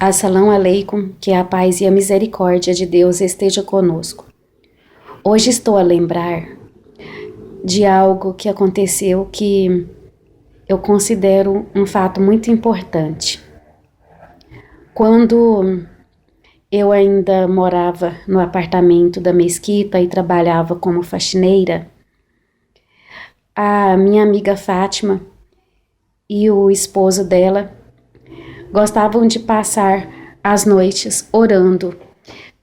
Assalamu alaikum, que a paz e a misericórdia de Deus esteja conosco. Hoje estou a lembrar de algo que aconteceu que eu considero um fato muito importante. Quando eu ainda morava no apartamento da mesquita e trabalhava como faxineira, a minha amiga Fátima e o esposo dela gostavam de passar as noites orando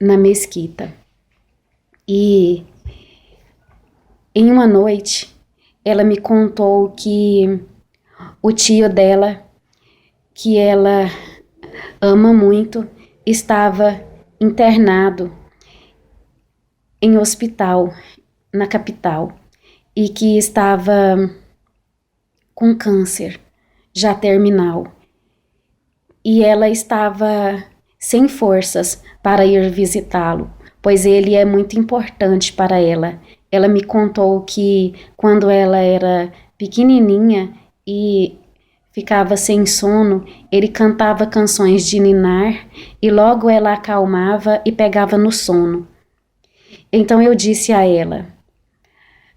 na mesquita. E em uma noite, ela me contou que o tio dela, que ela ama muito, estava internado em hospital na capital e que estava com câncer já terminal. E ela estava sem forças para ir visitá-lo, pois ele é muito importante para ela. Ela me contou que quando ela era pequenininha e ficava sem sono, ele cantava canções de ninar e logo ela acalmava e pegava no sono. Então eu disse a ela: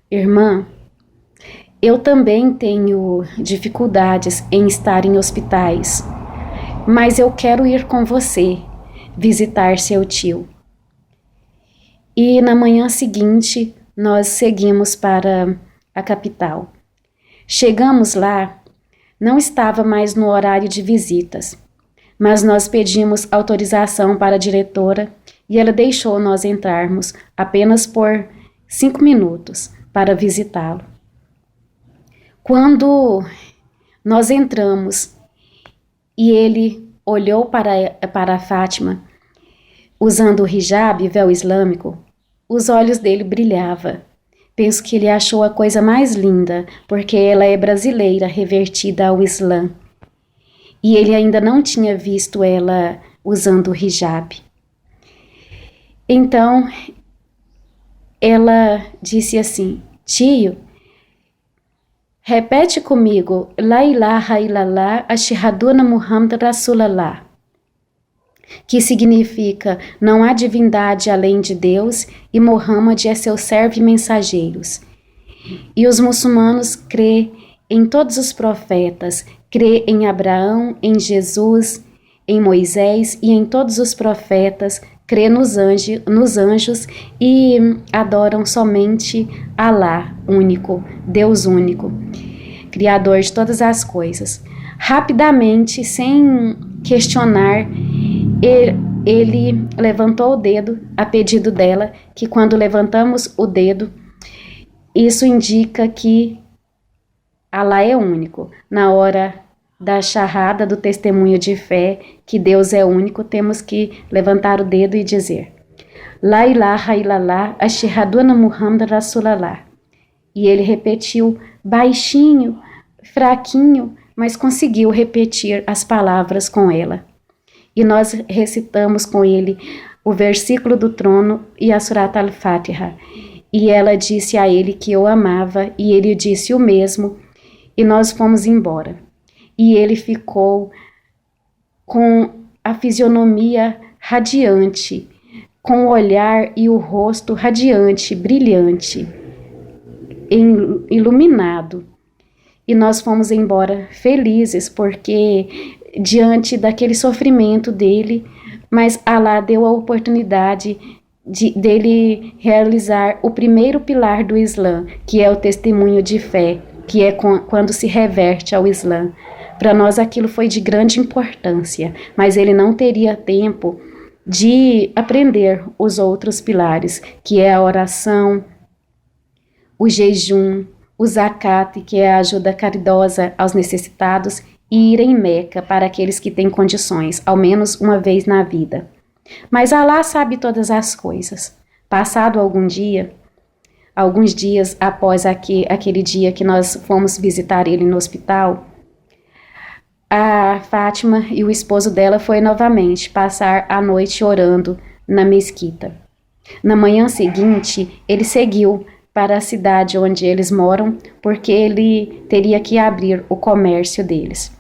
irmã, eu também tenho dificuldades em estar em hospitais, mas eu quero ir com você visitar seu tio. E na manhã seguinte, nós seguimos para a capital. Chegamos lá, não estava mais no horário de visitas, mas nós pedimos autorização para a diretora e ela deixou nós entrarmos apenas por 5 minutos para visitá-lo. Quando nós entramos e ele olhou para a Fátima, usando o hijab, véu islâmico, os olhos dele brilhavam. Penso que ele achou a coisa mais linda, porque ela é brasileira, revertida ao Islã. E ele ainda não tinha visto ela usando o hijab. Então, ela disse assim: tio, repete comigo, La ilaha illallah, ashhadu anna Muhammad Rasulullah, que significa não há divindade além de Deus e Muhammad é seu servo e mensageiros. E os muçulmanos crê em todos os profetas, crê em Abraão, em Jesus, em Moisés e em todos os profetas, crê nos anjos e adoram somente Alá único, Deus único, Criador de todas as coisas. Rapidamente, sem questionar, ele levantou o dedo a pedido dela, que quando levantamos o dedo, isso indica que Alá é único. Na hora da charrada, do testemunho de fé, que Deus é único, temos que levantar o dedo e dizer: La ilaha illallah, ashhadu anna Muhammad Rasulullah. E ele repetiu baixinho, fraquinho, mas conseguiu repetir as palavras com ela. E nós recitamos com ele o versículo do trono e a Surat al-Fatiha. E ela disse a ele que eu amava, e ele disse o mesmo, e nós fomos embora. E ele ficou com a fisionomia radiante, com o olhar e o rosto radiante, brilhante, iluminado. E nós fomos embora felizes, porque diante daquele sofrimento dele, mas Alá deu a oportunidade dele realizar o primeiro pilar do Islã, que é o testemunho de fé, que é quando se reverte ao Islã. Para nós aquilo foi de grande importância, mas ele não teria tempo de aprender os outros pilares, que é a oração, o jejum, o zakat, que é a ajuda caridosa aos necessitados, e ir em Meca para aqueles que têm condições, ao menos uma vez na vida. Mas Alá sabe todas as coisas. Passado alguns dias após aquele dia que nós fomos visitar ele no hospital, a Fátima e o esposo dela foi novamente passar a noite orando na mesquita. Na manhã seguinte, ele seguiu para a cidade onde eles moram, porque ele teria que abrir o comércio deles.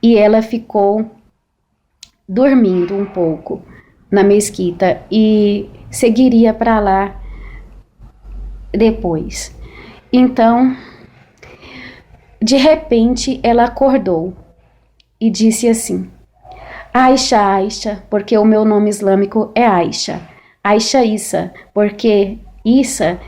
E ela ficou dormindo um pouco na mesquita e seguiria para lá depois. Então, de repente, ela acordou e disse assim: Aisha, Aisha, porque o meu nome islâmico é Aisha. Aisha Issa, porque Issa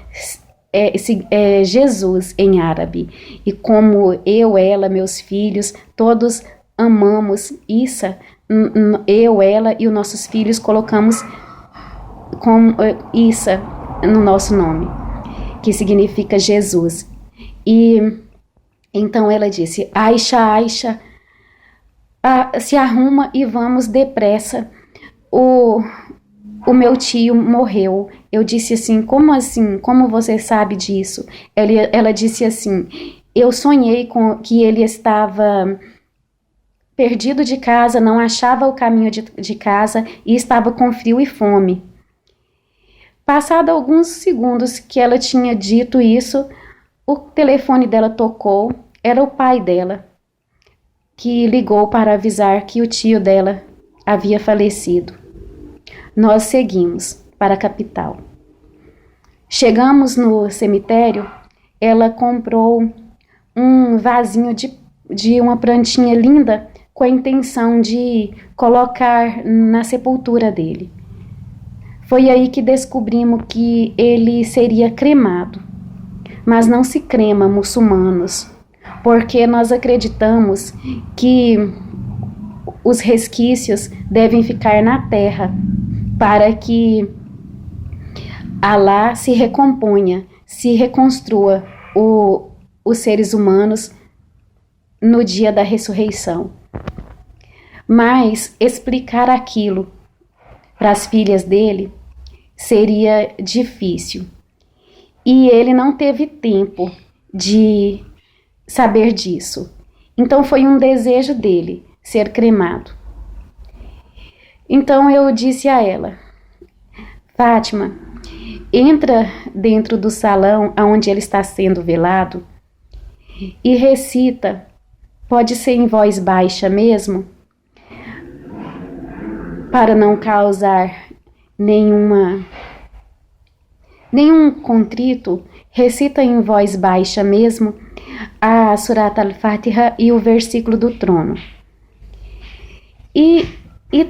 é Jesus em árabe. E como eu, ela, meus filhos, todos amamos Issa, eu, ela e os nossos filhos colocamos com Issa no nosso nome, que significa Jesus. E então ela disse: Aisha, Aisha, se arruma e vamos depressa. O meu tio morreu. Eu disse assim: como assim? Como você sabe disso? Ela disse assim: eu sonhei que ele estava perdido de casa, não achava o caminho de casa e estava com frio e fome. Passado alguns segundos que ela tinha dito isso, o telefone dela tocou. Era o pai dela, que ligou para avisar que o tio dela havia falecido. Nós seguimos para a capital. Chegamos no cemitério, ela comprou um vasinho de uma plantinha linda com a intenção de colocar na sepultura dele. Foi aí que descobrimos que ele seria cremado. Mas não se crema muçulmanos, porque nós acreditamos que os resquícios devem ficar na terra para que Alá se recomponha, se reconstrua os seres humanos no dia da ressurreição. Mas explicar aquilo para as filhas dele seria difícil. E ele não teve tempo de saber disso. Então foi um desejo dele ser cremado. Então eu disse a ela: Fátima, entra dentro do salão onde ele está sendo velado e recita, pode ser em voz baixa mesmo, para não causar nenhum contrito, recita em voz baixa mesmo a Surat al-Fatiha e o versículo do trono. E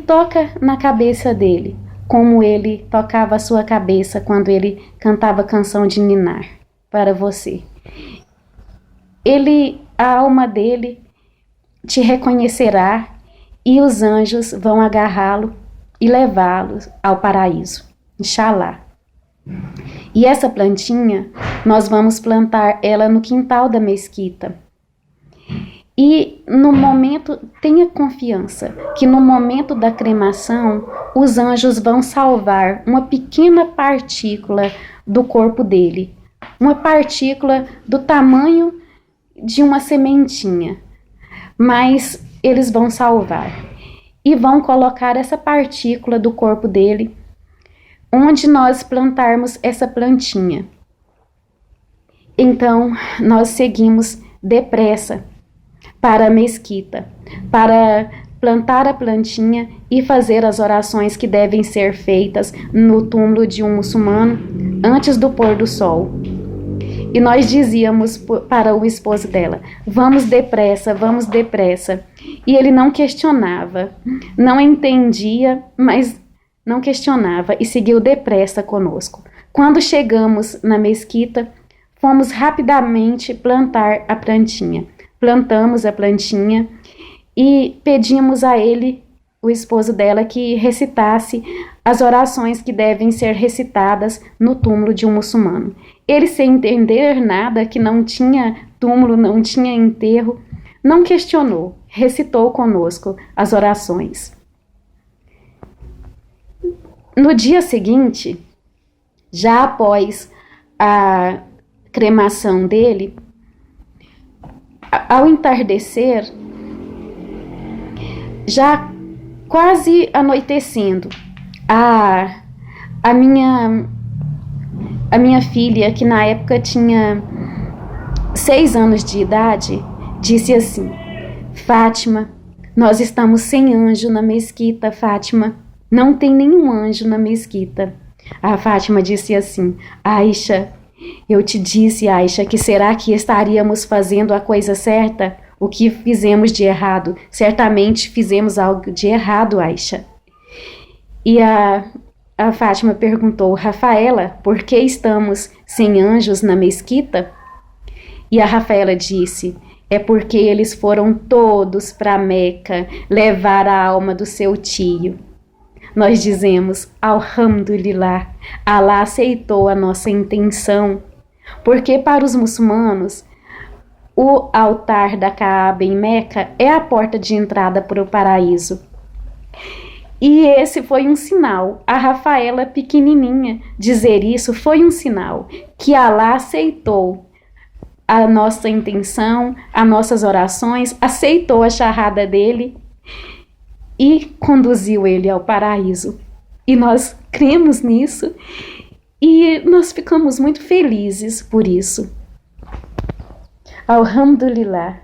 toca na cabeça dele, como ele tocava a sua cabeça quando ele cantava a canção de ninar para você. A alma dele te reconhecerá e os anjos vão agarrá-lo e levá-lo ao paraíso, Inshallah. E essa plantinha, nós vamos plantar ela no quintal da mesquita. E no momento, tenha confiança que no momento da cremação, os anjos vão salvar uma pequena partícula do corpo dele. Uma partícula do tamanho de uma sementinha. Mas eles vão salvar. E vão colocar essa partícula do corpo dele onde nós plantarmos essa plantinha. Então, nós seguimos depressa para a mesquita, para plantar a plantinha e fazer as orações que devem ser feitas no túmulo de um muçulmano antes do pôr do sol. E nós dizíamos para o esposo dela: vamos depressa, vamos depressa. E ele não questionava, não entendia, mas não questionava e seguiu depressa conosco. Quando chegamos na mesquita, fomos rapidamente plantar a plantinha. Plantamos a plantinha e pedimos a ele, o esposo dela, que recitasse as orações que devem ser recitadas no túmulo de um muçulmano. Ele, sem entender nada, que não tinha túmulo, não tinha enterro, não questionou, recitou conosco as orações. No dia seguinte, já após a cremação dele, ao entardecer, já quase anoitecendo, a minha filha, que na época tinha 6 anos de idade, disse assim: Fátima, Nós estamos sem anjo na mesquita, Fátima. Não tem nenhum anjo na mesquita. A Fátima disse assim: Aisha, eu te disse, Aisha, que será que estaríamos fazendo a coisa certa? O que fizemos de errado? Certamente fizemos algo de errado, Aisha. E a Fátima perguntou: Rafaela, por que estamos sem anjos na mesquita? E a Rafaela disse: é porque eles foram todos para Meca levar a alma do seu tio. Nós dizemos: Alhamdulillah, Allah aceitou a nossa intenção, porque para os muçulmanos o altar da Kaaba em Meca é a porta de entrada para o paraíso. E esse foi um sinal. A Rafaela pequenininha dizer isso foi um sinal que Allah aceitou a nossa intenção, as nossas orações, aceitou a charrada dele e conduziu ele ao paraíso. E nós cremos nisso e nós ficamos muito felizes por isso. Alhamdulillah.